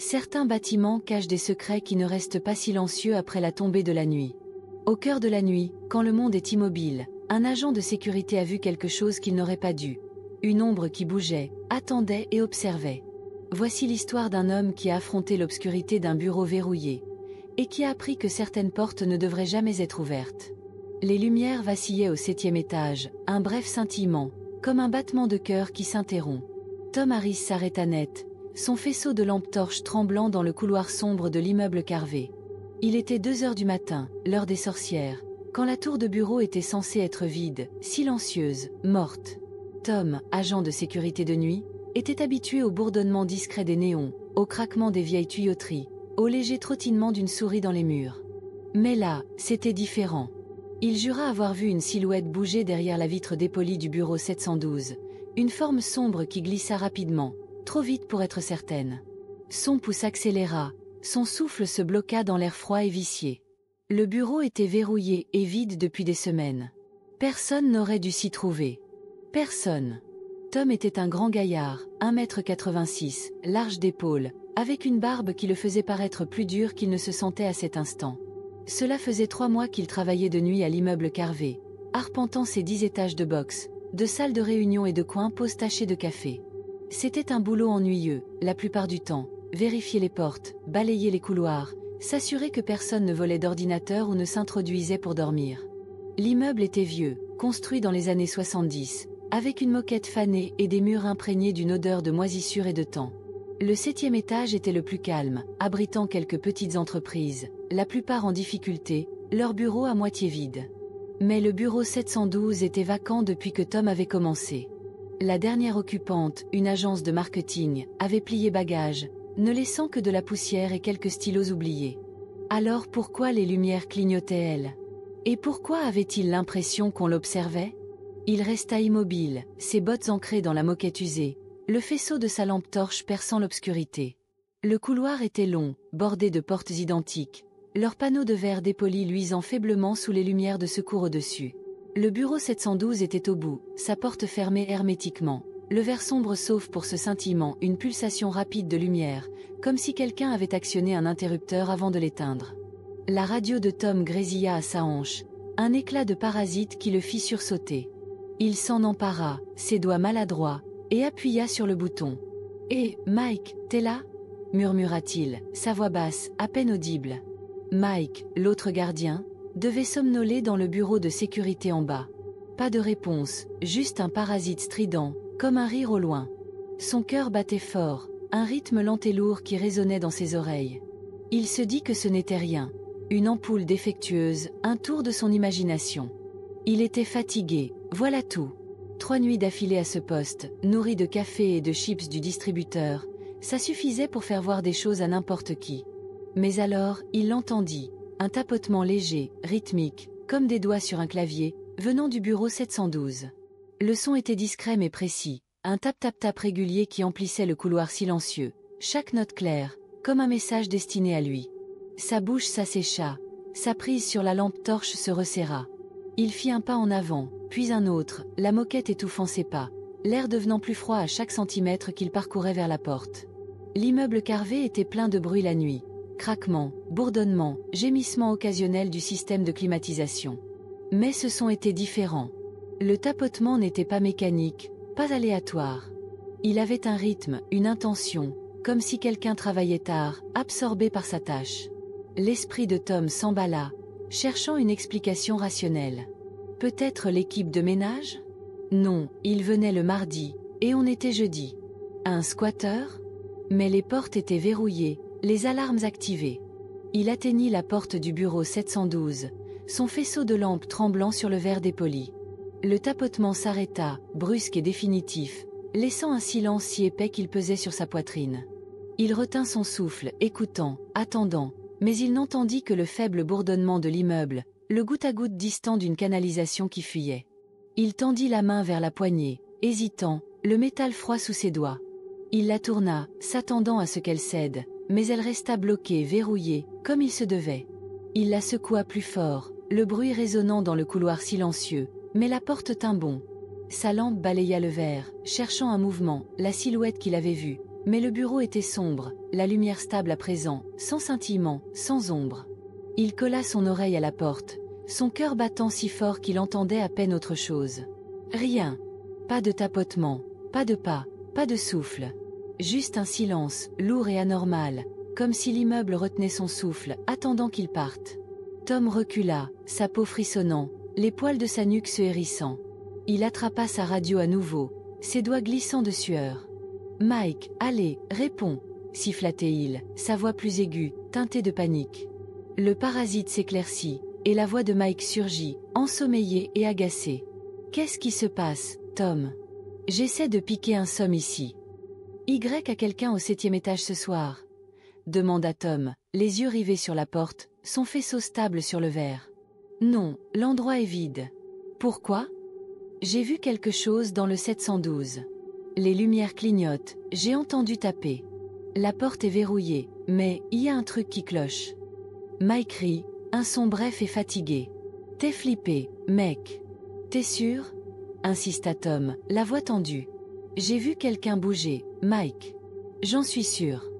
Certains bâtiments cachent des secrets qui ne restent pas silencieux après la tombée de la nuit. Au cœur de la nuit, quand le monde est immobile, un agent de sécurité a vu quelque chose qu'il n'aurait pas dû. Une ombre qui bougeait, attendait et observait. Voici l'histoire d'un homme qui a affronté l'obscurité d'un bureau verrouillé, et qui a appris que certaines portes ne devraient jamais être ouvertes. Les lumières vacillaient au 7e étage, un bref scintillement, comme un battement de cœur qui s'interrompt. Tom Harris s'arrêta net, son faisceau de lampe torche tremblant dans le couloir sombre de l'immeuble Carvé. Il était 2 heures du matin, l'heure des sorcières, quand la tour de bureau était censée être vide, silencieuse, morte. Tom, agent de sécurité de nuit, était habitué au bourdonnement discret des néons, au craquement des vieilles tuyauteries, au léger trottinement d'une souris dans les murs. Mais là, c'était différent. Il jura avoir vu une silhouette bouger derrière la vitre dépolie du bureau 712, une forme sombre qui glissa rapidement, trop vite pour être certaine. Son pouls s'accéléra, son souffle se bloqua dans l'air froid et vicié. Le bureau était verrouillé et vide depuis des semaines. Personne n'aurait dû s'y trouver. Personne. Tom était un grand gaillard, 1,86 m, large d'épaules, avec une barbe qui le faisait paraître plus dur qu'il ne se sentait à cet instant. Cela faisait 3 mois qu'il travaillait de nuit à l'immeuble Carvé, arpentant ses 10 étages de boxe, de salles de réunion et de coins pause tachés de café. C'était un boulot ennuyeux, la plupart du temps, vérifier les portes, balayer les couloirs, s'assurer que personne ne volait d'ordinateur ou ne s'introduisait pour dormir. L'immeuble était vieux, construit dans les années 70, avec une moquette fanée et des murs imprégnés d'une odeur de moisissure et de temps. Le 7e étage était le plus calme, abritant quelques petites entreprises, la plupart en difficulté, leurs bureaux à moitié vides. Mais le bureau 712 était vacant depuis que Tom avait commencé. La dernière occupante, une agence de marketing, avait plié bagages, ne laissant que de la poussière et quelques stylos oubliés. Alors pourquoi les lumières clignotaient-elles? Et pourquoi avait-il l'impression qu'on l'observait? Il resta immobile, ses bottes ancrées dans la moquette usée, le faisceau de sa lampe torche perçant l'obscurité. Le couloir était long, bordé de portes identiques, leurs panneaux de verre dépoli luisant faiblement sous les lumières de secours au-dessus. Le bureau 712 était au bout, sa porte fermée hermétiquement, le verre sombre sauf pour ce scintillement, une pulsation rapide de lumière, comme si quelqu'un avait actionné un interrupteur avant de l'éteindre. La radio de Tom grésilla à sa hanche, un éclat de parasite qui le fit sursauter. Il s'en empara, ses doigts maladroits, et appuya sur le bouton. « Hé, Mike, t'es là ?» murmura-t-il, sa voix basse, à peine audible. Mike, l'autre gardien, devait somnoler dans le bureau de sécurité en bas. Pas de réponse, juste un parasite strident, comme un rire au loin. Son cœur battait fort, un rythme lent et lourd qui résonnait dans ses oreilles. Il se dit que ce n'était rien, une ampoule défectueuse, un tour de son imagination. Il était fatigué, voilà tout. 3 nuits d'affilée à ce poste, nourri de café et de chips du distributeur, ça suffisait pour faire voir des choses à n'importe qui. Mais alors, il l'entendit, un tapotement léger, rythmique, comme des doigts sur un clavier, venant du bureau 712. Le son était discret mais précis, un tap-tap-tap régulier qui emplissait le couloir silencieux, chaque note claire, comme un message destiné à lui. Sa bouche s'assécha, sa prise sur la lampe torche se resserra. Il fit un pas en avant, puis un autre, la moquette étouffant ses pas, l'air devenant plus froid à chaque centimètre qu'il parcourait vers la porte. L'immeuble Carvé était plein de bruit la nuit, craquements, bourdonnements, gémissements occasionnels du système de climatisation. Mais ce son était différent. Le tapotement n'était pas mécanique, pas aléatoire. Il avait un rythme, une intention, comme si quelqu'un travaillait tard, absorbé par sa tâche. L'esprit de Tom s'emballa, cherchant une explication rationnelle. Peut-être l'équipe de ménage? Non, il venait le mardi, et on était jeudi. Un squatteur? Mais les portes étaient verrouillées, les alarmes activées. Il atteignit la porte du bureau 712, son faisceau de lampe tremblant sur le verre dépoli. Le tapotement s'arrêta, brusque et définitif, laissant un silence si épais qu'il pesait sur sa poitrine. Il retint son souffle, écoutant, attendant, mais il n'entendit que le faible bourdonnement de l'immeuble, le goutte-à-goutte distant d'une canalisation qui fuyait. Il tendit la main vers la poignée, hésitant, le métal froid sous ses doigts. Il la tourna, s'attendant à ce qu'elle cède, mais elle resta bloquée, verrouillée, comme il se devait. Il la secoua plus fort, le bruit résonnant dans le couloir silencieux, mais la porte tint bon. Sa lampe balaya le verre, cherchant un mouvement, la silhouette qu'il avait vue, Mais le bureau était sombre, la lumière stable à présent, sans scintillement, sans ombre. Il colla son oreille à la porte, son cœur battant si fort qu'il entendait à peine autre chose. Rien. Pas de tapotement, pas de pas, pas de souffle. Juste un silence, lourd et anormal, comme si l'immeuble retenait son souffle, attendant qu'il parte. Tom recula, sa peau frissonnant, les poils de sa nuque se hérissant. Il attrapa sa radio à nouveau, ses doigts glissant de sueur. « Mike, allez, réponds !» siffla-t-il, sa voix plus aiguë, teintée de panique. Le parasite s'éclaircit, et la voix de Mike surgit, ensommeillée et agacée. « Qu'est-ce qui se passe, Tom ? J'essaie de piquer un somme ici. Y a quelqu'un au 7e étage ce soir ? Demanda Tom, les yeux rivés sur la porte, son faisceau stable sur le verre. Non, l'endroit est vide. Pourquoi ? J'ai vu quelque chose dans le 712. Les lumières clignotent, j'ai entendu taper. La porte est verrouillée, mais il y a un truc qui cloche. Mike rit, un son bref et fatigué. T'es flippé, mec. T'es sûr ? Insista Tom, la voix tendue. J'ai vu quelqu'un bouger, Mike. J'en suis sûr.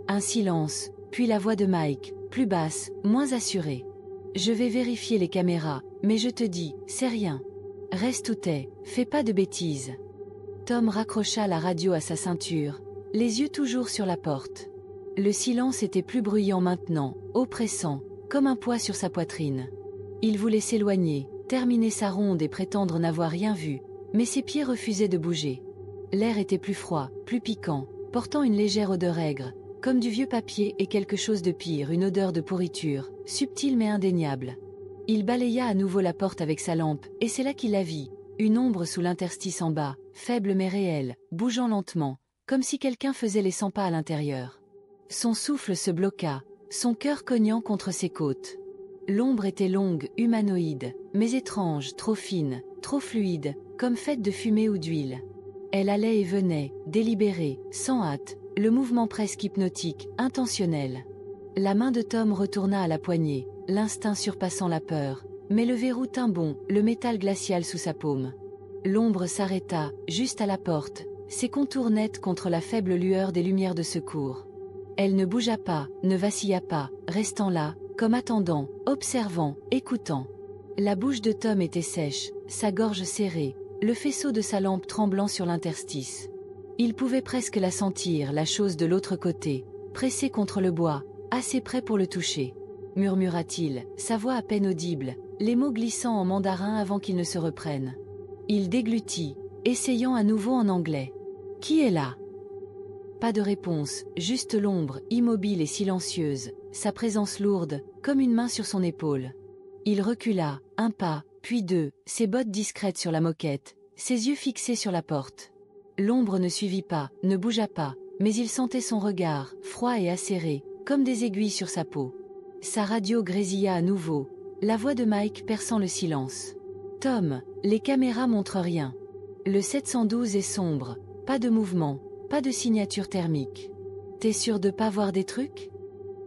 Un silence, puis la voix de Mike, plus basse, moins assurée. Je vais vérifier les caméras, mais je te dis, c'est rien. Reste où t'es, fais pas de bêtises. Tom raccrocha la radio à sa ceinture, les yeux toujours sur la porte. Le silence était plus bruyant maintenant, oppressant, comme un poids sur sa poitrine. Il voulait s'éloigner, terminer sa ronde et prétendre n'avoir rien vu, mais ses pieds refusaient de bouger. L'air était plus froid, plus piquant, portant une légère odeur aigre, comme du vieux papier et quelque chose de pire, une odeur de pourriture, subtile mais indéniable. Il balaya à nouveau la porte avec sa lampe, et c'est là qu'il la vit, une ombre sous l'interstice en bas, faible mais réelle, bougeant lentement, comme si quelqu'un faisait les 100 pas à l'intérieur. Son souffle se bloqua, son cœur cognant contre ses côtes. L'ombre était longue, humanoïde, mais étrange, trop fine, trop fluide, comme faite de fumée ou d'huile. Elle allait et venait, délibérée, sans hâte, le mouvement presque hypnotique, intentionnel. La main de Tom retourna à la poignée, l'instinct surpassant la peur, mais le verrou tint bon, le métal glacial sous sa paume. L'ombre s'arrêta, juste à la porte, ses contours nets contre la faible lueur des lumières de secours. Elle ne bougea pas, ne vacilla pas, restant là, comme attendant, observant, écoutant. La bouche de Tom était sèche, sa gorge serrée, le faisceau de sa lampe tremblant sur l'interstice. Il pouvait presque la sentir, la chose de l'autre côté, pressée contre le bois, assez près pour le toucher. Murmura-t-il, sa voix à peine audible, les mots glissant en mandarin avant qu'il ne se reprenne. Il déglutit, essayant à nouveau en anglais. « Qui est là ?» Pas de réponse, juste l'ombre, immobile et silencieuse, sa présence lourde, comme une main sur son épaule. Il recula, un pas, puis deux, ses bottes discrètes sur la moquette, ses yeux fixés sur la porte. L'ombre ne suivit pas, ne bougea pas, mais il sentait son regard, froid et acéré, comme des aiguilles sur sa peau. Sa radio grésilla à nouveau, la voix de Mike perçant le silence. « Tom, les caméras montrent rien. Le 712 est sombre, pas de mouvement, pas de signature thermique. T'es sûr de pas voir des trucs ? »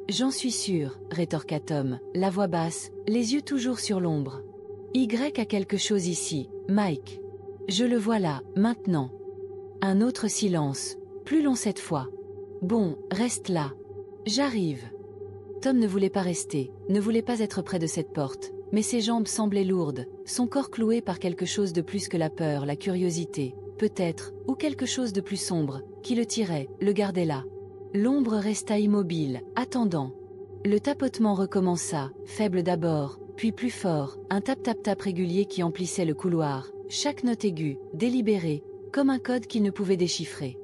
« J'en suis sûr, » rétorqua Tom, la voix basse, les yeux toujours sur l'ombre. « Y a quelque chose ici, Mike. Je le vois là, maintenant. » Un autre silence, plus long cette fois. « Bon, reste là. J'arrive. » Tom ne voulait pas rester, ne voulait pas être près de cette porte, mais ses jambes semblaient lourdes, son corps cloué par quelque chose de plus que la peur, la curiosité, peut-être, ou quelque chose de plus sombre, qui le tirait, le gardait là. L'ombre resta immobile, attendant. Le tapotement recommença, faible d'abord, puis plus fort, un tap-tap-tap régulier qui emplissait le couloir, chaque note aiguë, délibérée, comme un code qu'il ne pouvait déchiffrer.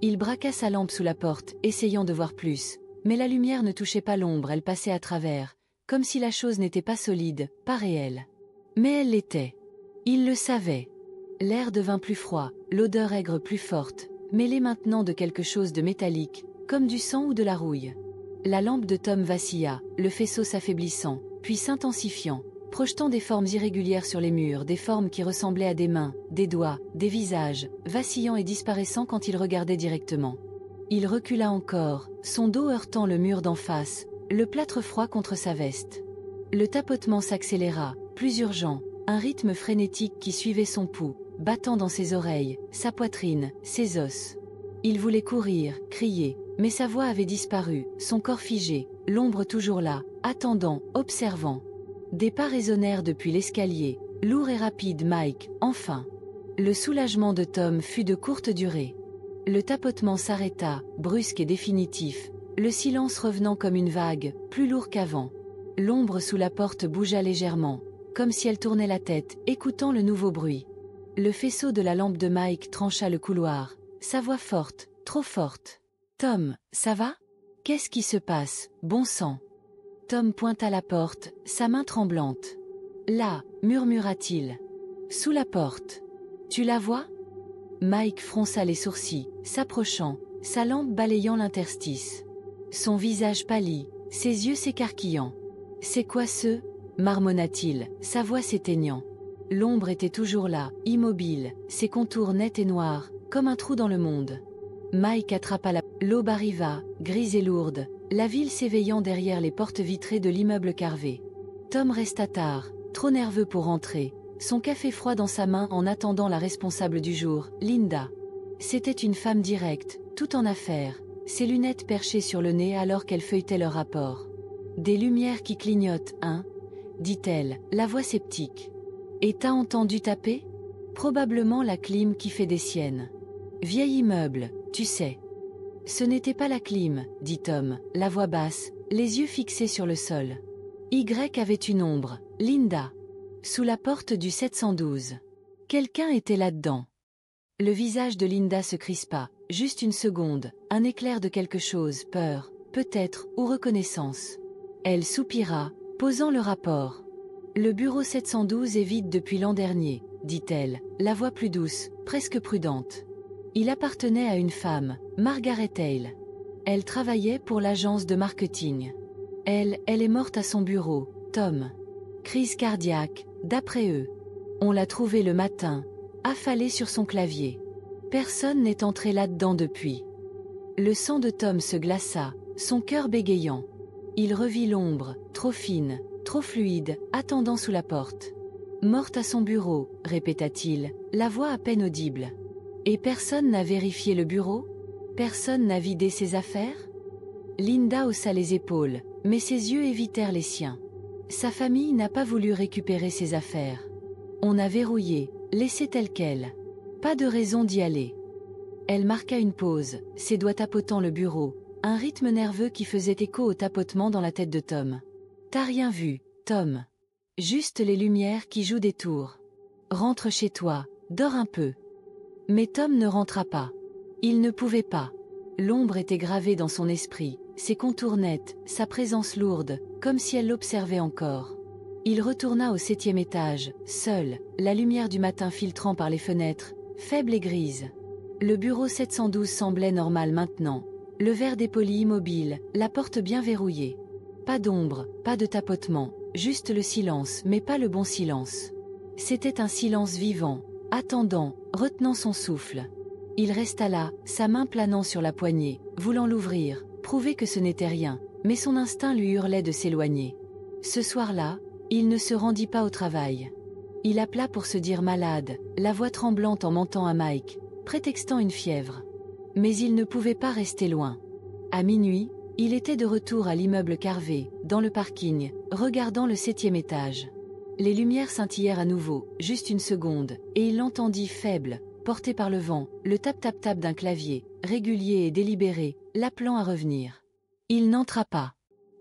Il braqua sa lampe sous la porte, essayant de voir plus, mais la lumière ne touchait pas l'ombre, elle passait à travers, comme si la chose n'était pas solide, pas réelle. Mais elle l'était. Il le savait. L'air devint plus froid, l'odeur aigre plus forte, mêlée maintenant de quelque chose de métallique, comme du sang ou de la rouille. La lampe de Tom vacilla, le faisceau s'affaiblissant, puis s'intensifiant, projetant des formes irrégulières sur les murs, des formes qui ressemblaient à des mains, des doigts, des visages, vacillant et disparaissant quand il regardait directement. Il recula encore, son dos heurtant le mur d'en face, le plâtre froid contre sa veste. Le tapotement s'accéléra, plus urgent, un rythme frénétique qui suivait son pouls, battant dans ses oreilles, sa poitrine, ses os. Il voulait courir, crier, mais sa voix avait disparu, son corps figé, l'ombre toujours là, attendant, observant. Des pas résonnèrent depuis l'escalier, lourd et rapide. Mike, enfin. Le soulagement de Tom fut de courte durée. Le tapotement s'arrêta, brusque et définitif, le silence revenant comme une vague, plus lourd qu'avant. L'ombre sous la porte bougea légèrement, comme si elle tournait la tête, écoutant le nouveau bruit. Le faisceau de la lampe de Mike trancha le couloir, sa voix forte, trop forte. « Tom, ça va? Qu'est-ce qui se passe, bon sang ?» Tom pointa la porte, sa main tremblante. « Là, » murmura-t-il. « Sous la porte. Tu la vois ?» Mike fronça les sourcils, s'approchant, sa lampe balayant l'interstice. Son visage pâlit, ses yeux s'écarquillant. « C'est quoi ce ?» marmonna-t-il, sa voix s'éteignant. L'ombre était toujours là, immobile, ses contours nets et noirs, comme un trou dans le monde. Mike attrapa la... L'aube arriva, grise et lourde, la ville s'éveillant derrière les portes vitrées de l'immeuble carvé. Tom resta tard, trop nerveux pour rentrer, son café froid dans sa main en attendant la responsable du jour, Linda. C'était une femme directe, tout en affaires, ses lunettes perchées sur le nez alors qu'elle feuilletait leur rapport. « Des lumières qui clignotent, hein ?» dit-elle, la voix sceptique. « Et t'as entendu taper ? Probablement la clim qui fait des siennes. Vieil immeuble, tu sais. » Ce n'était pas la clim, dit Tom, la voix basse, les yeux fixés sur le sol. Y avait une ombre, Linda. Sous la porte du 712. Quelqu'un était là-dedans. Le visage de Linda se crispa, juste une seconde, un éclair de quelque chose, peur, peut-être, ou reconnaissance. Elle soupira, posant le rapport. Le bureau 712 est vide depuis l'an dernier, dit-elle, la voix plus douce, presque prudente. Il appartenait à une femme, Margaret Hale. Elle travaillait pour l'agence de marketing. Elle est morte à son bureau, Tom. Crise cardiaque, d'après eux. On l'a trouvée le matin, affalée sur son clavier. Personne n'est entré là-dedans depuis. Le sang de Tom se glaça, son cœur bégayant. Il revit l'ombre, trop fine, trop fluide, attendant sous la porte. Morte à son bureau, répéta-t-il, la voix à peine audible. Et personne n'a vérifié le bureau? Personne n'a vidé ses affaires? Linda haussa les épaules, mais ses yeux évitèrent les siens. Sa famille n'a pas voulu récupérer ses affaires. On a verrouillé, laissé tel quel. Pas de raison d'y aller. Elle marqua une pause, ses doigts tapotant le bureau, un rythme nerveux qui faisait écho au tapotement dans la tête de Tom. T'as rien vu, Tom. Juste les lumières qui jouent des tours. Rentre chez toi, dors un peu. Mais Tom ne rentra pas. Il ne pouvait pas. L'ombre était gravée dans son esprit, ses contours nets, sa présence lourde, comme si elle l'observait encore. Il retourna au 7e étage, seul, la lumière du matin filtrant par les fenêtres, faible et grise. Le bureau 712 semblait normal maintenant, le verre dépoli immobile, la porte bien verrouillée. Pas d'ombre, pas de tapotement, juste le silence, mais pas le bon silence. C'était un silence vivant, attendant, retenant son souffle. Il resta là, sa main planant sur la poignée, voulant l'ouvrir, prouver que ce n'était rien, mais son instinct lui hurlait de s'éloigner. Ce soir-là, il ne se rendit pas au travail. Il appela pour se dire malade, la voix tremblante en mentant à Mike, prétextant une fièvre. Mais il ne pouvait pas rester loin. À minuit, il était de retour à l'immeuble carvé, dans le parking, regardant le 7e étage. Les lumières scintillèrent à nouveau, juste une seconde, et il l'entendit faible, porté par le vent, le tap-tap-tap d'un clavier, régulier et délibéré, l'appelant à revenir. Il n'entra pas.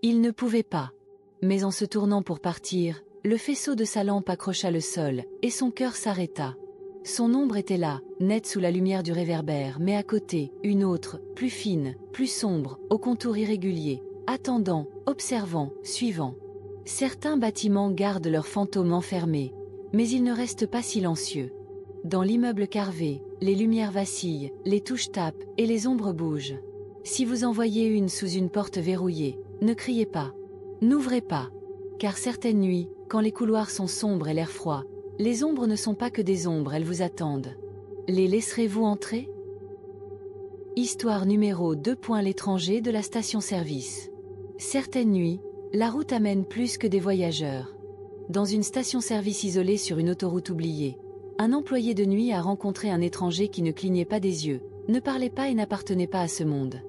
Il ne pouvait pas. Mais en se tournant pour partir, le faisceau de sa lampe accrocha le sol, et son cœur s'arrêta. Son ombre était là, nette sous la lumière du réverbère, mais à côté, une autre, plus fine, plus sombre, aux contours irréguliers, attendant, observant, suivant. Certains bâtiments gardent leurs fantômes enfermés, mais ils ne restent pas silencieux. Dans l'immeuble carvé, les lumières vacillent, les touches tapent, et les ombres bougent. Si vous en voyez une sous une porte verrouillée, ne criez pas. N'ouvrez pas. Car certaines nuits, quand les couloirs sont sombres et l'air froid, les ombres ne sont pas que des ombres, elles vous attendent. Les laisserez-vous entrer? Histoire numéro 2. L'étranger de la station-service. Certaines nuits, la route amène plus que des voyageurs. Dans une station-service isolée sur une autoroute oubliée, un employé de nuit a rencontré un étranger qui ne clignait pas des yeux, ne parlait pas et n'appartenait pas à ce monde.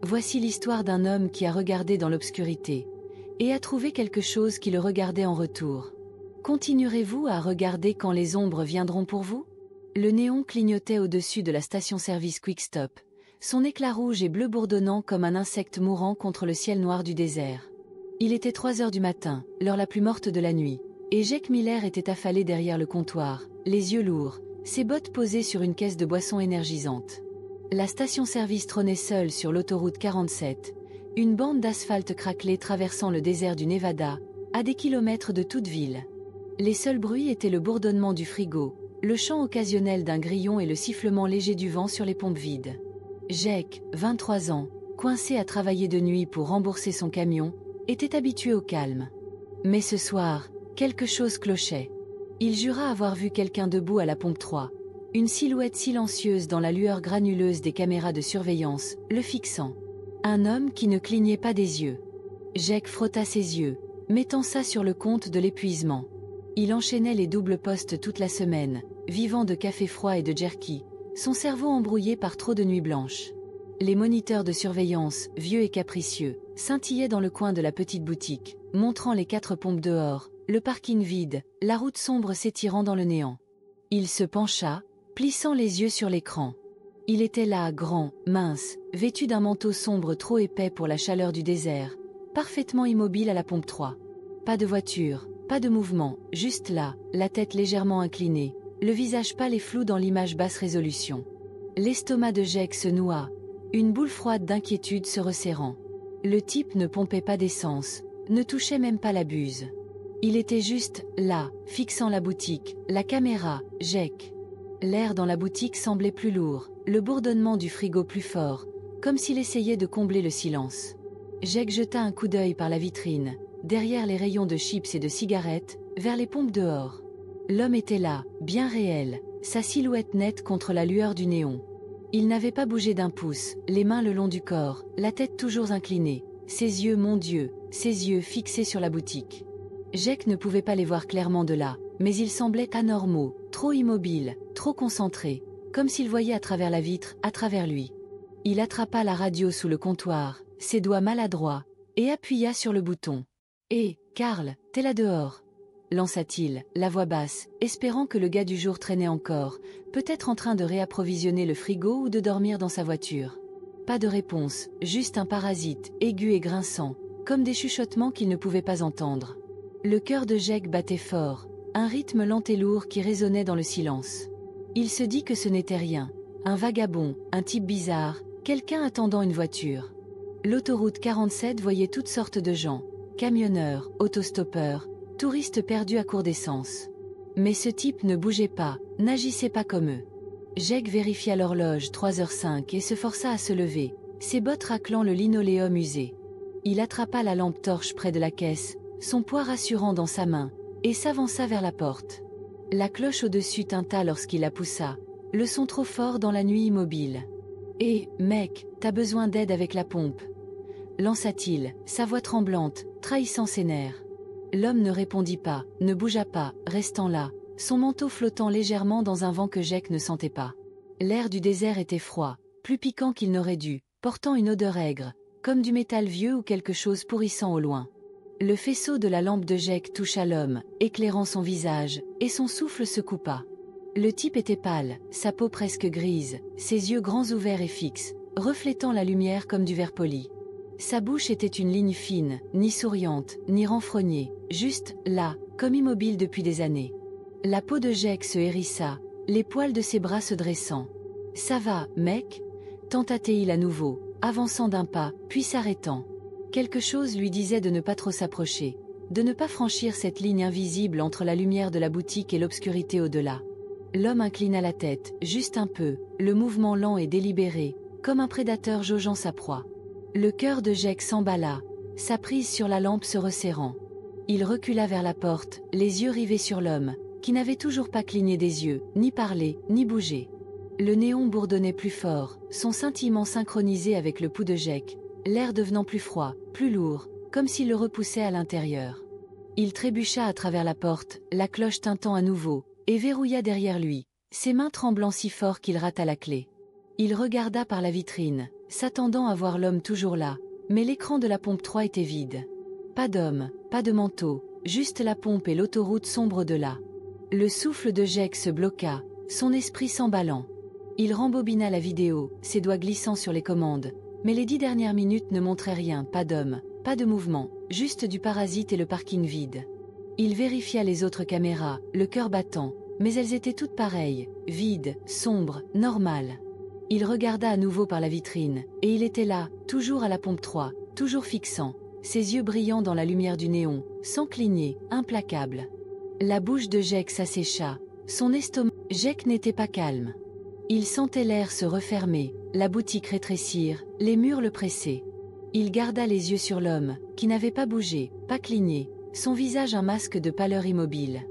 Voici l'histoire d'un homme qui a regardé dans l'obscurité, et a trouvé quelque chose qui le regardait en retour. Continuerez-vous à regarder quand les ombres viendront pour vous? Le néon clignotait au-dessus de la station-service Quick Stop, son éclat rouge et bleu bourdonnant comme un insecte mourant contre le ciel noir du désert. Il était 3 heures du matin, l'heure la plus morte de la nuit, et Jake Miller était affalé derrière le comptoir, les yeux lourds, ses bottes posées sur une caisse de boissons énergisante. La station-service trônait seule sur l'autoroute 47, une bande d'asphalte craquelée traversant le désert du Nevada, à des kilomètres de toute ville. Les seuls bruits étaient le bourdonnement du frigo, le chant occasionnel d'un grillon et le sifflement léger du vent sur les pompes vides. Jake, 23 ans, coincé à travailler de nuit pour rembourser son camion, était habitué au calme. Mais ce soir, quelque chose clochait. Il jura avoir vu quelqu'un debout à la pompe 3, une silhouette silencieuse dans la lueur granuleuse des caméras de surveillance, le fixant. Un homme qui ne clignait pas des yeux. Jake frotta ses yeux, mettant ça sur le compte de l'épuisement. Il enchaînait les doubles postes toute la semaine, vivant de café froid et de jerky, son cerveau embrouillé par trop de nuits blanches. Les moniteurs de surveillance, vieux et capricieux, scintillaient dans le coin de la petite boutique, montrant les 4 pompes dehors, le parking vide, la route sombre s'étirant dans le néant. Il se pencha, plissant les yeux sur l'écran. Il était là, grand, mince, vêtu d'un manteau sombre trop épais pour la chaleur du désert, parfaitement immobile à la pompe 3. Pas de voiture, pas de mouvement, juste là, la tête légèrement inclinée, le visage pâle et flou dans l'image basse résolution. L'estomac de Jake se noua, une boule froide d'inquiétude se resserrant. Le type ne pompait pas d'essence, ne touchait même pas la buse. Il était juste, là, fixant la boutique, la caméra, Jake. L'air dans la boutique semblait plus lourd, le bourdonnement du frigo plus fort, comme s'il essayait de combler le silence. Jake jeta un coup d'œil par la vitrine, derrière les rayons de chips et de cigarettes, vers les pompes dehors. L'homme était là, bien réel, sa silhouette nette contre la lueur du néon. Il n'avait pas bougé d'un pouce, les mains le long du corps, la tête toujours inclinée, ses yeux, mon Dieu, ses yeux fixés sur la boutique. Jake ne pouvait pas les voir clairement de là, mais ils semblaient anormaux, trop immobiles, trop concentrés, comme s'il voyait à travers la vitre, à travers lui. Il attrapa la radio sous le comptoir, ses doigts maladroits, et appuya sur le bouton. « Hé, Carl, t'es là dehors ?» lança-t-il, la voix basse, espérant que le gars du jour traînait encore, peut-être en train de réapprovisionner le frigo ou de dormir dans sa voiture. Pas de réponse, juste un parasite, aigu et grinçant, comme des chuchotements qu'il ne pouvait pas entendre. Le cœur de Jake battait fort, un rythme lent et lourd qui résonnait dans le silence. Il se dit que ce n'était rien, un vagabond, un type bizarre, quelqu'un attendant une voiture. L'autoroute 47 voyait toutes sortes de gens, camionneurs, autostoppeurs, touristes perdus à court d'essence. Mais ce type ne bougeait pas, n'agissait pas comme eux. Jake vérifia l'horloge 3h05 et se força à se lever, ses bottes raclant le linoléum usé. Il attrapa la lampe torche près de la caisse, son poids rassurant dans sa main, et s'avança vers la porte. La cloche au-dessus tinta lorsqu'il la poussa, le son trop fort dans la nuit immobile. « Hé, mec, t'as besoin d'aide avec la pompe ?» lança-t-il, sa voix tremblante, trahissant ses nerfs. L'homme ne répondit pas, ne bougea pas, restant là, son manteau flottant légèrement dans un vent que Jake ne sentait pas. L'air du désert était froid, plus piquant qu'il n'aurait dû, portant une odeur aigre, comme du métal vieux ou quelque chose pourrissant au loin. Le faisceau de la lampe de Jake toucha l'homme, éclairant son visage, et son souffle se coupa. Le type était pâle, sa peau presque grise, ses yeux grands ouverts et fixes, reflétant la lumière comme du verre poli. Sa bouche était une ligne fine, ni souriante, ni renfrognée, juste là, comme immobile depuis des années. La peau de Jake se hérissa, les poils de ses bras se dressant. « Ça va, mec ?» tenta-t-il à nouveau, avançant d'un pas, puis s'arrêtant. Quelque chose lui disait de ne pas trop s'approcher, de ne pas franchir cette ligne invisible entre la lumière de la boutique et l'obscurité au-delà. L'homme inclina la tête, juste un peu, le mouvement lent et délibéré, comme un prédateur jaugeant sa proie. Le cœur de Jake s'emballa, sa prise sur la lampe se resserrant. Il recula vers la porte, les yeux rivés sur l'homme, qui n'avait toujours pas cligné des yeux, ni parlé, ni bougé. Le néon bourdonnait plus fort, son scintillement synchronisé avec le pouls de Jake, l'air devenant plus froid, plus lourd, comme s'il le repoussait à l'intérieur. Il trébucha à travers la porte, la cloche tintant à nouveau, et verrouilla derrière lui, ses mains tremblant si fort qu'il rata la clé. Il regarda par la vitrine, s'attendant à voir l'homme toujours là, mais l'écran de la pompe 3 était vide. Pas d'homme, pas de manteau, juste la pompe et l'autoroute sombre de là. Le souffle de Jake se bloqua, son esprit s'emballant. Il rembobina la vidéo, ses doigts glissant sur les commandes, mais les 10 dernières minutes ne montraient rien, pas d'homme, pas de mouvement, juste du parasite et le parking vide. Il vérifia les autres caméras, le cœur battant, mais elles étaient toutes pareilles, vides, sombres, normales. Il regarda à nouveau par la vitrine, et il était là, toujours à la pompe 3, toujours fixant, ses yeux brillant dans la lumière du néon, sans cligner, implacable. La bouche de Jake s'assécha, son estomac. Jake n'était pas calme. Il sentait l'air se refermer, la boutique rétrécir, les murs le pressaient. Il garda les yeux sur l'homme, qui n'avait pas bougé, pas cligné, son visage un masque de pâleur immobile.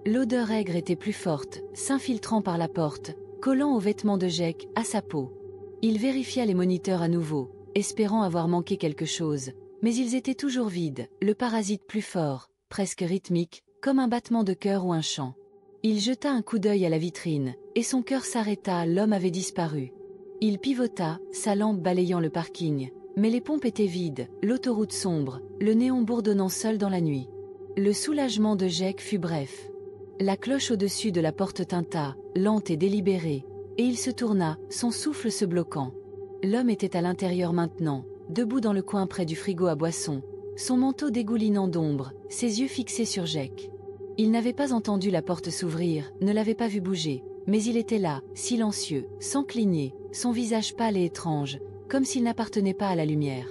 L'odeur aigre était plus forte, s'infiltrant par la porte, collant aux vêtements de Jake, à sa peau. Il vérifia les moniteurs à nouveau, espérant avoir manqué quelque chose, mais ils étaient toujours vides, le parasite plus fort, presque rythmique, comme un battement de cœur ou un chant. Il jeta un coup d'œil à la vitrine, et son cœur s'arrêta, l'homme avait disparu. Il pivota, sa lampe balayant le parking, mais les pompes étaient vides, l'autoroute sombre, le néon bourdonnant seul dans la nuit. Le soulagement de Jake fut bref. La cloche au-dessus de la porte tinta, lente et délibérée, et il se tourna, son souffle se bloquant. L'homme était à l'intérieur maintenant, debout dans le coin près du frigo à boissons, son manteau dégoulinant d'ombre, ses yeux fixés sur Jake. Il n'avait pas entendu la porte s'ouvrir, ne l'avait pas vu bouger, mais il était là, silencieux, sans cligner, son visage pâle et étrange, comme s'il n'appartenait pas à la lumière.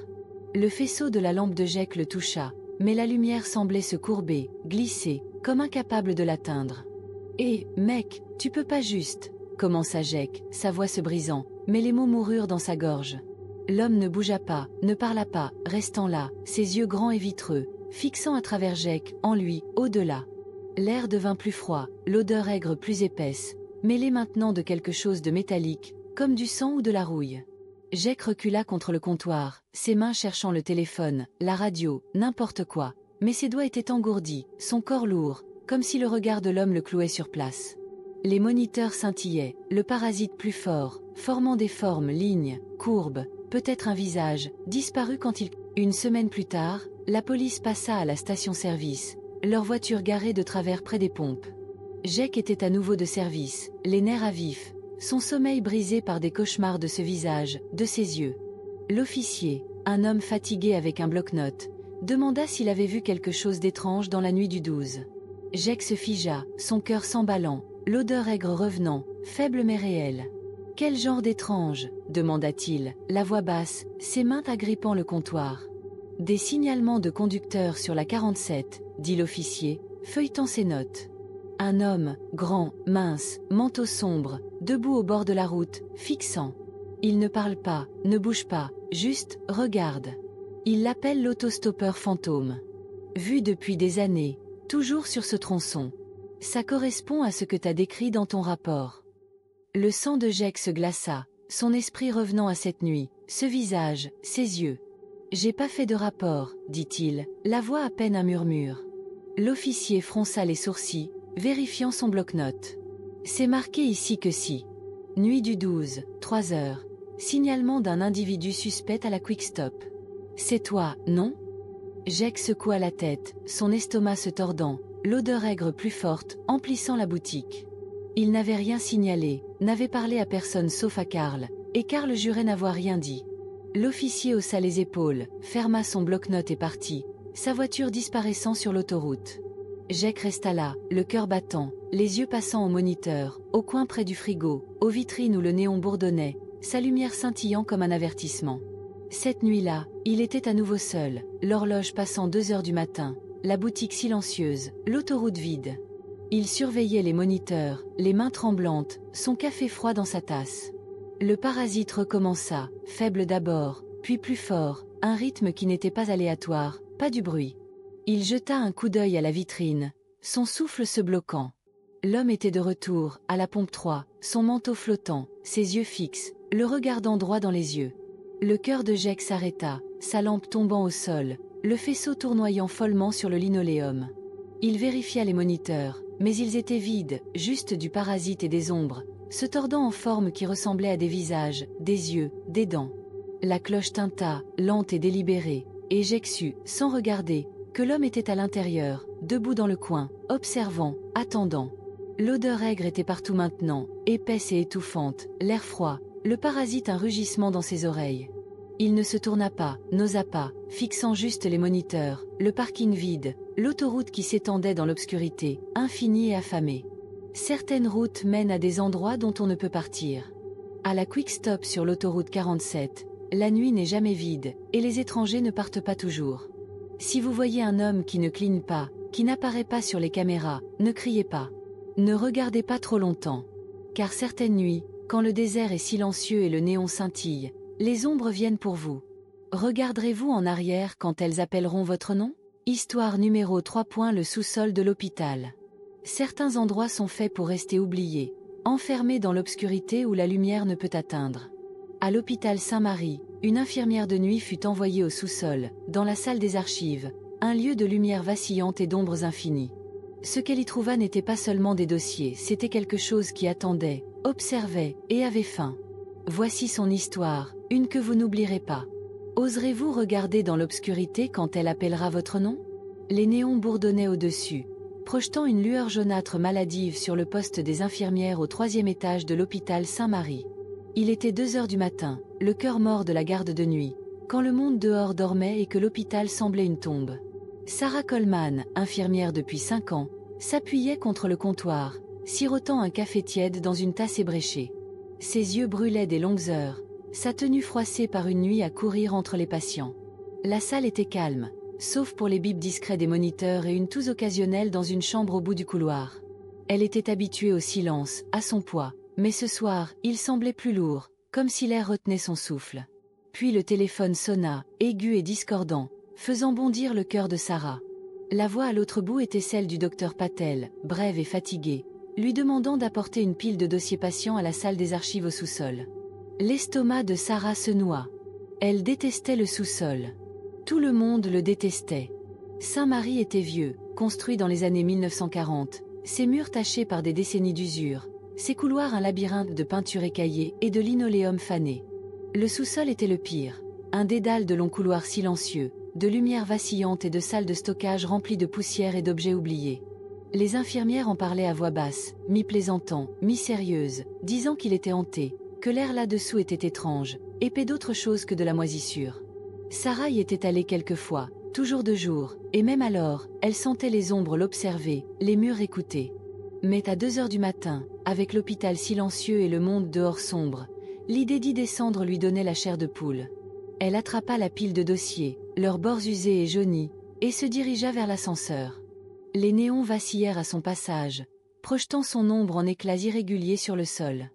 Le faisceau de la lampe de Jake le toucha, mais la lumière semblait se courber, glisser, comme incapable de l'atteindre. « Hé, mec, tu peux pas juste » commença Jake, sa voix se brisant, mais les mots moururent dans sa gorge. L'homme ne bougea pas, ne parla pas, restant là, ses yeux grands et vitreux, fixant à travers Jake, en lui, au-delà. L'air devint plus froid, l'odeur aigre plus épaisse, mêlée maintenant de quelque chose de métallique, comme du sang ou de la rouille. Jake recula contre le comptoir, ses mains cherchant le téléphone, la radio, n'importe quoi, mais ses doigts étaient engourdis, son corps lourd, comme si le regard de l'homme le clouait sur place. Les moniteurs scintillaient, le parasite plus fort, formant des formes, lignes, courbes, peut-être un visage, disparu quand il... Une semaine plus tard, la police passa à la station-service, leur voiture garée de travers près des pompes. Jake était à nouveau de service, les nerfs à vif, son sommeil brisé par des cauchemars de ce visage, de ses yeux. L'officier, un homme fatigué avec un bloc-notes, demanda s'il avait vu quelque chose d'étrange dans la nuit du 12. Jake se figea, son cœur s'emballant, l'odeur aigre revenant, faible mais réelle. « Quel genre d'étrange » demanda-t-il, la voix basse, ses mains agrippant le comptoir. « Des signalements de conducteurs sur la 47, dit l'officier, feuilletant ses notes. Un homme, grand, mince, manteau sombre, debout au bord de la route, fixant. Il ne parle pas, ne bouge pas, juste, regarde. Il l'appelle l'autostoppeur fantôme. Vu depuis des années, toujours sur ce tronçon. Ça correspond à ce que t'as décrit dans ton rapport. » Le sang de Jake se glaça, son esprit revenant à cette nuit, ce visage, ses yeux. « J'ai pas fait de rapport, dit-il, la voix à peine un murmure. » L'officier fronça les sourcils, vérifiant son bloc-notes. « C'est marqué ici que si. Nuit du 12, 3 heures. Signalement d'un individu suspect à la Quick-Stop. C'est toi, non ?» Jake secoua la tête, son estomac se tordant, l'odeur aigre plus forte, emplissant la boutique. Il n'avait rien signalé, n'avait parlé à personne sauf à Karl, et Karl jurait n'avoir rien dit. L'officier haussa les épaules, ferma son bloc-notes et partit, sa voiture disparaissant sur l'autoroute. Jake resta là, le cœur battant, les yeux passant au moniteur, au coin près du frigo, aux vitrines où le néon bourdonnait, sa lumière scintillant comme un avertissement. Cette nuit-là, il était à nouveau seul, l'horloge passant 2 heures du matin, la boutique silencieuse, l'autoroute vide. Il surveillait les moniteurs, les mains tremblantes, son café froid dans sa tasse. Le parasite recommença, faible d'abord, puis plus fort, un rythme qui n'était pas aléatoire, pas du bruit. Il jeta un coup d'œil à la vitrine, son souffle se bloquant. L'homme était de retour, à la pompe 3, son manteau flottant, ses yeux fixes, le regardant droit dans les yeux. Le cœur de Jake s'arrêta, sa lampe tombant au sol, le faisceau tournoyant follement sur le linoléum. Il vérifia les moniteurs, mais ils étaient vides, juste du parasite et des ombres, se tordant en formes qui ressemblaient à des visages, des yeux, des dents. La cloche tinta, lente et délibérée, et j'exus, sans regarder, que l'homme était à l'intérieur, debout dans le coin, observant, attendant. L'odeur aigre était partout maintenant, épaisse et étouffante, l'air froid, le parasite un rugissement dans ses oreilles. Il ne se tourna pas, n'osa pas, fixant juste les moniteurs, le parking vide, l'autoroute qui s'étendait dans l'obscurité, infinie et affamée. Certaines routes mènent à des endroits dont on ne peut partir. À la quick stop sur l'autoroute 47, la nuit n'est jamais vide, et les étrangers ne partent pas toujours. Si vous voyez un homme qui ne cligne pas, qui n'apparaît pas sur les caméras, ne criez pas. Ne regardez pas trop longtemps. Car certaines nuits, quand le désert est silencieux et le néon scintille, les ombres viennent pour vous. Regarderez-vous en arrière quand elles appelleront votre nom? Histoire numéro 3. Le sous-sol de l'hôpital. Certains endroits sont faits pour rester oubliés, enfermés dans l'obscurité où la lumière ne peut atteindre. À l'hôpital Saint-Marie, une infirmière de nuit fut envoyée au sous-sol, dans la salle des archives, un lieu de lumière vacillante et d'ombres infinies. Ce qu'elle y trouva n'était pas seulement des dossiers, c'était quelque chose qui attendait, observait et avait faim. Voici son histoire, une que vous n'oublierez pas. Oserez-vous regarder dans l'obscurité quand elle appellera votre nom? Les néons bourdonnaient au-dessus, projetant une lueur jaunâtre maladive sur le poste des infirmières au 3e étage de l'hôpital Saint-Marie. Il était 2 heures du matin, le cœur mort de la garde de nuit, quand le monde dehors dormait et que l'hôpital semblait une tombe. Sarah Coleman, infirmière depuis 5 ans, s'appuyait contre le comptoir, sirotant un café tiède dans une tasse ébréchée. Ses yeux brûlaient des longues heures, sa tenue froissée par une nuit à courir entre les patients. La salle était calme, sauf pour les bips discrets des moniteurs et une toux occasionnelle dans une chambre au bout du couloir. Elle était habituée au silence, à son poids, mais ce soir, il semblait plus lourd, comme si l'air retenait son souffle. Puis le téléphone sonna, aigu et discordant, faisant bondir le cœur de Sarah. La voix à l'autre bout était celle du docteur Patel, brève et fatiguée, lui demandant d'apporter une pile de dossiers patients à la salle des archives au sous-sol. L'estomac de Sarah se noua. Elle détestait le sous-sol. Tout le monde le détestait. Saint-Marie était vieux, construit dans les années 1940, ses murs tachés par des décennies d'usure, ses couloirs un labyrinthe de peinture écaillée et de linoléum fané. Le sous-sol était le pire, un dédale de longs couloirs silencieux, de lumières vacillantes et de salles de stockage remplies de poussière et d'objets oubliés. Les infirmières en parlaient à voix basse, mi-plaisantant, mi-sérieuse, disant qu'il était hanté, que l'air là-dessous était étrange, épais d'autre chose que de la moisissure. Sarah y était allée quelquefois, toujours de jour, et même alors, elle sentait les ombres l'observer, les murs écouter. Mais à 2 heures du matin, avec l'hôpital silencieux et le monde dehors sombre, l'idée d'y descendre lui donnait la chair de poule. Elle attrapa la pile de dossiers, leurs bords usés et jaunis, et se dirigea vers l'ascenseur. Les néons vacillèrent à son passage, projetant son ombre en éclats irréguliers sur le sol.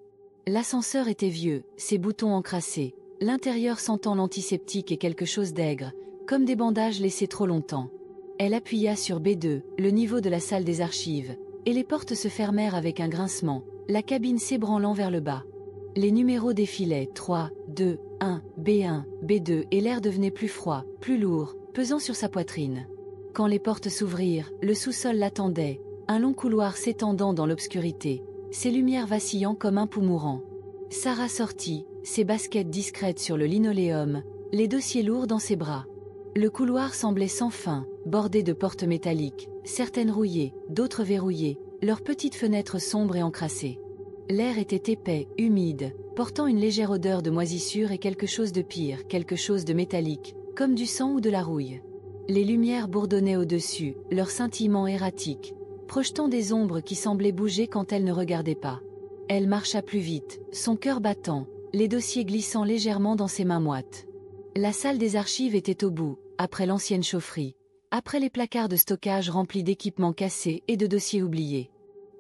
L'ascenseur était vieux, ses boutons encrassés, l'intérieur sentant l'antiseptique et quelque chose d'aigre, comme des bandages laissés trop longtemps. Elle appuya sur B2, le niveau de la salle des archives, et les portes se fermèrent avec un grincement, la cabine s'ébranlant vers le bas. Les numéros défilaient, 3, 2, 1, B1, B2 et l'air devenait plus froid, plus lourd, pesant sur sa poitrine. Quand les portes s'ouvrirent, le sous-sol l'attendait, un long couloir s'étendant dans l'obscurité, ses lumières vacillant comme un pouls mourant. Sarah sortit, ses baskets discrètes sur le linoléum, les dossiers lourds dans ses bras. Le couloir semblait sans fin, bordé de portes métalliques, certaines rouillées, d'autres verrouillées, leurs petites fenêtres sombres et encrassées. L'air était épais, humide, portant une légère odeur de moisissure et quelque chose de pire, quelque chose de métallique, comme du sang ou de la rouille. Les lumières bourdonnaient au-dessus, leur scintillement erratique, projetant des ombres qui semblaient bouger quand elle ne regardait pas. Elle marcha plus vite, son cœur battant, les dossiers glissant légèrement dans ses mains moites. La salle des archives était au bout, après l'ancienne chaufferie, après les placards de stockage remplis d'équipements cassés et de dossiers oubliés.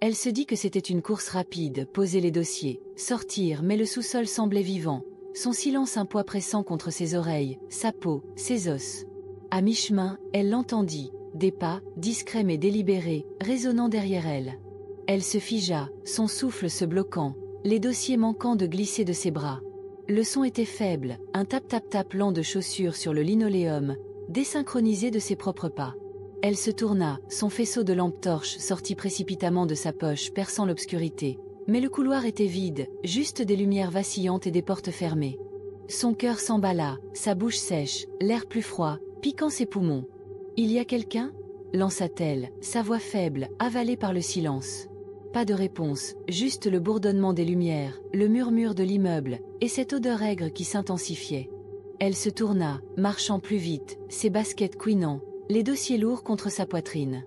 Elle se dit que c'était une course rapide, poser les dossiers, sortir, mais le sous-sol semblait vivant, son silence un poids pressant contre ses oreilles, sa peau, ses os. À mi-chemin, elle l'entendit, des pas, discrets mais délibérés, résonnant derrière elle. Elle se figea, son souffle se bloquant, les dossiers manquant de glisser de ses bras. Le son était faible, un tap-tap-tap lent de chaussures sur le linoléum, désynchronisé de ses propres pas. Elle se tourna, son faisceau de lampe torche sortit précipitamment de sa poche perçant l'obscurité, Mais le couloir était vide, juste des lumières vacillantes et des portes fermées. Son cœur s'emballa, sa bouche sèche, l'air plus froid, piquant ses poumons. « Il y a quelqu'un » lança-t-elle, sa voix faible, avalée par le silence. Pas de réponse, juste le bourdonnement des lumières, le murmure de l'immeuble, et cette odeur aigre qui s'intensifiait. Elle se tourna, marchant plus vite, ses baskets couinant, les dossiers lourds contre sa poitrine.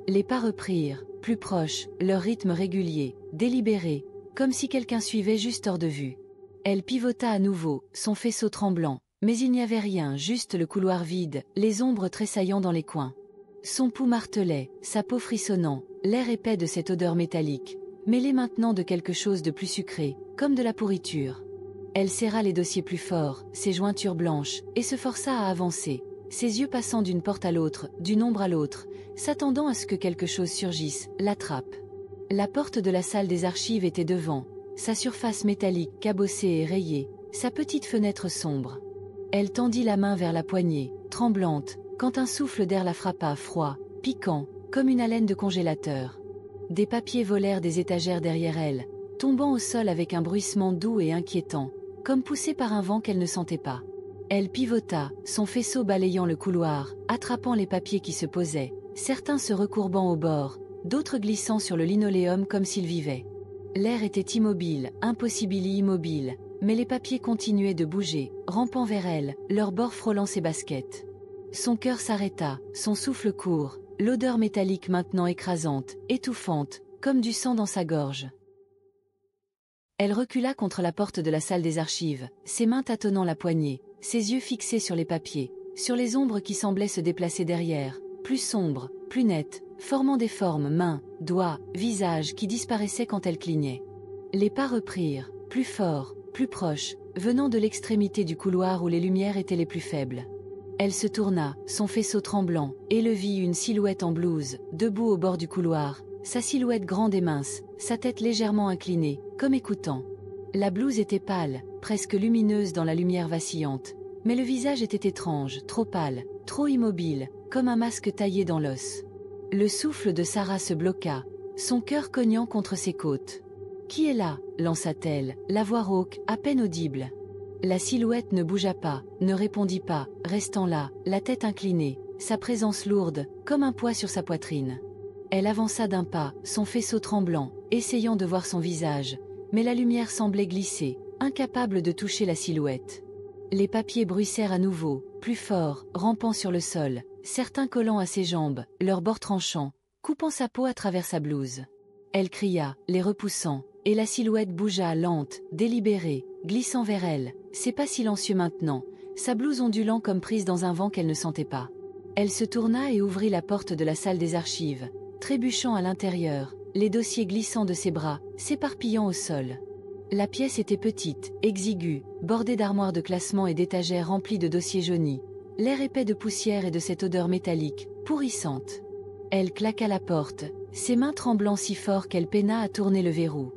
Les pas reprirent, plus proches, leur rythme régulier, délibéré, comme si quelqu'un suivait juste hors de vue. Elle pivota à nouveau, son faisceau tremblant, mais il n'y avait rien, juste le couloir vide, les ombres tressaillant dans les coins. Son pouls martelait, sa peau frissonnant, l'air épais de cette odeur métallique, mêlée maintenant de quelque chose de plus sucré, comme de la pourriture. Elle serra les dossiers plus fort, ses jointures blanches, et se força à avancer, ses yeux passant d'une porte à l'autre, d'une ombre à l'autre, s'attendant à ce que quelque chose surgisse, l'attrape. La porte de la salle des archives était devant, sa surface métallique cabossée et rayée, sa petite fenêtre sombre. Elle tendit la main vers la poignée, tremblante, quand un souffle d'air la frappa froid, piquant, comme une haleine de congélateur. Des papiers volèrent des étagères derrière elle, tombant au sol avec un bruissement doux et inquiétant, comme poussé par un vent qu'elle ne sentait pas. Elle pivota, son faisceau balayant le couloir, attrapant les papiers qui se posaient, certains se recourbant au bord, d'autres glissant sur le linoléum comme s'ils vivaient. L'air était immobile, impossibili immobile, mais les papiers continuaient de bouger, rampant vers elle, leur bord frôlant ses baskets. Son cœur s'arrêta, son souffle court, l'odeur métallique maintenant écrasante, étouffante, comme du sang dans sa gorge. Elle recula contre la porte de la salle des archives, ses mains tâtonnant la poignée, ses yeux fixés sur les papiers, sur les ombres qui semblaient se déplacer derrière, plus sombres, plus nettes, formant des formes, mains, doigts, visages qui disparaissaient quand elle clignait. Les pas reprirent, plus forts, plus proches, venant de l'extrémité du couloir où les lumières étaient les plus faibles. Elle se tourna, son faisceau tremblant, et le vit une silhouette en blouse, debout au bord du couloir, sa silhouette grande et mince, sa tête légèrement inclinée, comme écoutant. La blouse était pâle, presque lumineuse dans la lumière vacillante, mais le visage était étrange, trop pâle, trop immobile, comme un masque taillé dans l'os. Le souffle de Sarah se bloqua, son cœur cognant contre ses côtes. « Qui est là » lança-t-elle, la voix rauque, à peine audible. La silhouette ne bougea pas, ne répondit pas, restant là, la tête inclinée, sa présence lourde, comme un poids sur sa poitrine. Elle avança d'un pas, son faisceau tremblant, essayant de voir son visage, mais la lumière semblait glisser, incapable de toucher la silhouette. Les papiers bruissèrent à nouveau, plus fort, rampant sur le sol, certains collant à ses jambes, leurs bords tranchants, coupant sa peau à travers sa blouse. Elle cria, les repoussant, et la silhouette bougea lente, délibérée, glissant vers elle, ses pas silencieux maintenant, sa blouse ondulant comme prise dans un vent qu'elle ne sentait pas. Elle se tourna et ouvrit la porte de la salle des archives, trébuchant à l'intérieur, les dossiers glissant de ses bras, s'éparpillant au sol. La pièce était petite, exiguë, bordée d'armoires de classement et d'étagères remplies de dossiers jaunis, l'air épais de poussière et de cette odeur métallique, pourrissante. Elle claqua la porte, ses mains tremblant si fort qu'elle peina à tourner le verrou.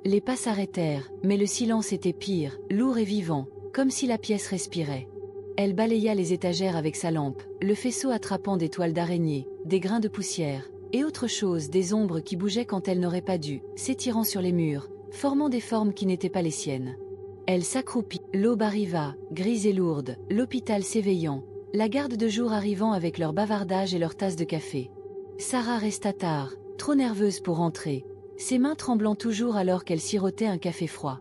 Les pas s'arrêtèrent, mais le silence était pire, lourd et vivant, comme si la pièce respirait. Elle balaya les étagères avec sa lampe, le faisceau attrapant des toiles d'araignée, des grains de poussière, et autre chose, des ombres qui bougeaient quand elle n'aurait pas dû, s'étirant sur les murs, formant des formes qui n'étaient pas les siennes. Elle s'accroupit, l'aube arriva, grise et lourde, l'hôpital s'éveillant, la garde de jour arrivant avec leur bavardage et leur tasse de café. Sarah resta tard, trop nerveuse pour rentrer, ses mains tremblant toujours alors qu'elle sirotait un café froid.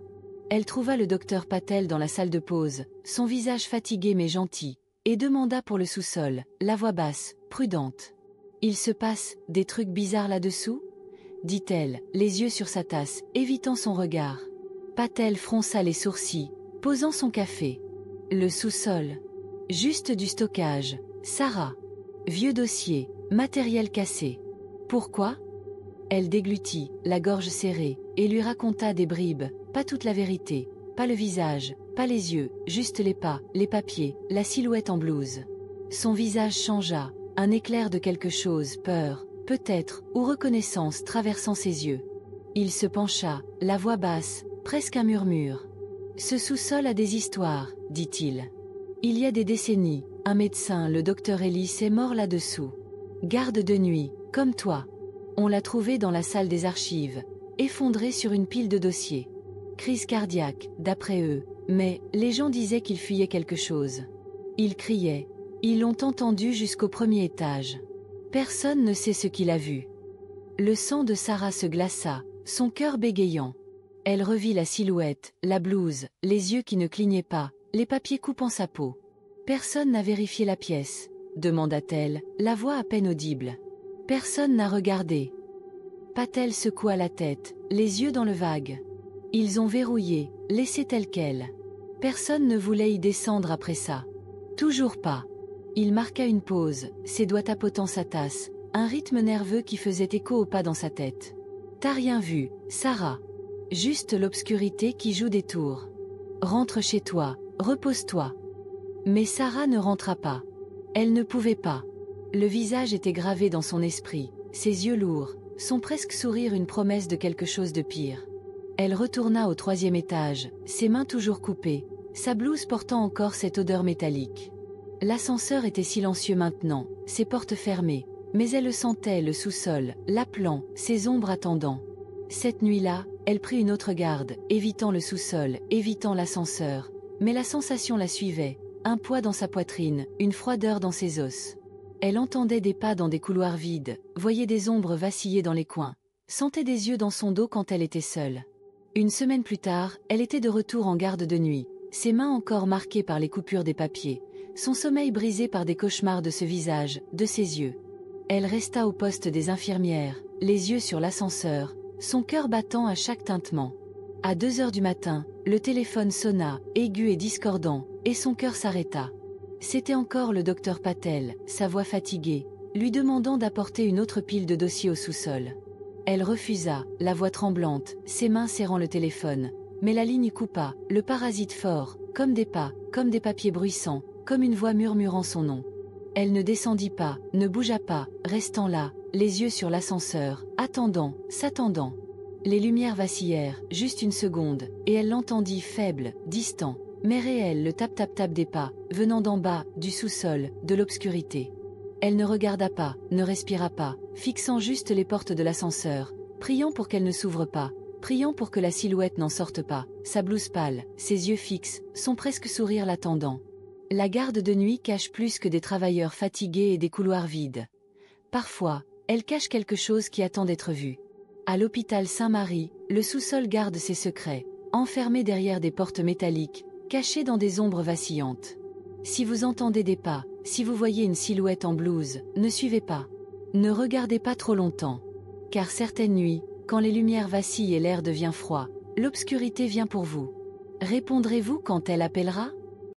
Elle trouva le docteur Patel dans la salle de pause, son visage fatigué mais gentil, et demanda pour le sous-sol, la voix basse, prudente. « Il se passe des trucs bizarres là-dessous » dit-elle, les yeux sur sa tasse, évitant son regard. Patel fronça les sourcils, posant son café. Le sous-sol. Juste du stockage. Sarah. Vieux dossier, matériel cassé. Pourquoi ? Elle déglutit, la gorge serrée, et lui raconta des bribes, pas toute la vérité, pas le visage, pas les yeux, juste les pas, les papiers, la silhouette en blouse. Son visage changea, un éclair de quelque chose, peur, peut-être, ou reconnaissance traversant ses yeux. Il se pencha, la voix basse, presque un murmure. « Ce sous-sol a des histoires, dit-il. Il y a des décennies, un médecin, le docteur Ellis, est mort là-dessous. Garde de nuit, comme toi. On l'a trouvé dans la salle des archives, effondré sur une pile de dossiers. Crise cardiaque, d'après eux, mais les gens disaient qu'il fuyait quelque chose. Il criait. Ils l'ont entendu jusqu'au premier étage. Personne ne sait ce qu'il a vu. Le sang de Sarah se glaça, son cœur bégayant. Elle revit la silhouette, la blouse, les yeux qui ne clignaient pas, les papiers coupant sa peau. Personne n'a vérifié la pièce, demanda-t-elle, la voix à peine audible. Personne n'a regardé. Patel secoua la tête, les yeux dans le vague. Ils ont verrouillé, laissé tel quel. Personne ne voulait y descendre après ça. Toujours pas. Il marqua une pause, ses doigts tapotant sa tasse, un rythme nerveux qui faisait écho au pas dans sa tête. T'as rien vu, Sarah. Juste l'obscurité qui joue des tours. Rentre chez toi, repose-toi. Mais Sarah ne rentra pas. Elle ne pouvait pas. Le visage était gravé dans son esprit, ses yeux lourds, son presque sourire une promesse de quelque chose de pire. Elle retourna au 3e étage, ses mains toujours coupées, sa blouse portant encore cette odeur métallique. L'ascenseur était silencieux maintenant, ses portes fermées, mais elle le sentait, le sous-sol, l'appelant, ses ombres attendant. Cette nuit-là, elle prit une autre garde, évitant le sous-sol, évitant l'ascenseur, mais la sensation la suivait, un poids dans sa poitrine, une froideur dans ses os. Elle entendait des pas dans des couloirs vides, voyait des ombres vaciller dans les coins, sentait des yeux dans son dos quand elle était seule. Une semaine plus tard, elle était de retour en garde de nuit, ses mains encore marquées par les coupures des papiers, son sommeil brisé par des cauchemars de ce visage, de ses yeux. Elle resta au poste des infirmières, les yeux sur l'ascenseur, son cœur battant à chaque tintement. À 2 heures du matin, le téléphone sonna, aigu et discordant, et son cœur s'arrêta. C'était encore le docteur Patel, sa voix fatiguée, lui demandant d'apporter une autre pile de dossiers au sous-sol. Elle refusa, la voix tremblante, ses mains serrant le téléphone. Mais la ligne coupa, le parasite fort, comme des pas, comme des papiers bruissants, comme une voix murmurant son nom. Elle ne descendit pas, ne bougea pas, restant là, les yeux sur l'ascenseur, attendant, s'attendant. Les lumières vacillèrent, juste une seconde, et elle l'entendit faible, distant, mais réel le tap-tap-tap des pas, venant d'en bas, du sous-sol, de l'obscurité. Elle ne regarda pas, ne respira pas, fixant juste les portes de l'ascenseur, priant pour qu'elles ne s'ouvrent pas, priant pour que la silhouette n'en sorte pas, sa blouse pâle, ses yeux fixes, son presque sourire l'attendant. La garde de nuit cache plus que des travailleurs fatigués et des couloirs vides. Parfois, elle cache quelque chose qui attend d'être vu. À l'hôpital Saint-Marie, le sous-sol garde ses secrets, enfermé derrière des portes métalliques, caché dans des ombres vacillantes. Si vous entendez des pas, si vous voyez une silhouette en blouse, ne suivez pas. Ne regardez pas trop longtemps. Car certaines nuits, quand les lumières vacillent et l'air devient froid, l'obscurité vient pour vous. Répondrez-vous quand elle appellera ?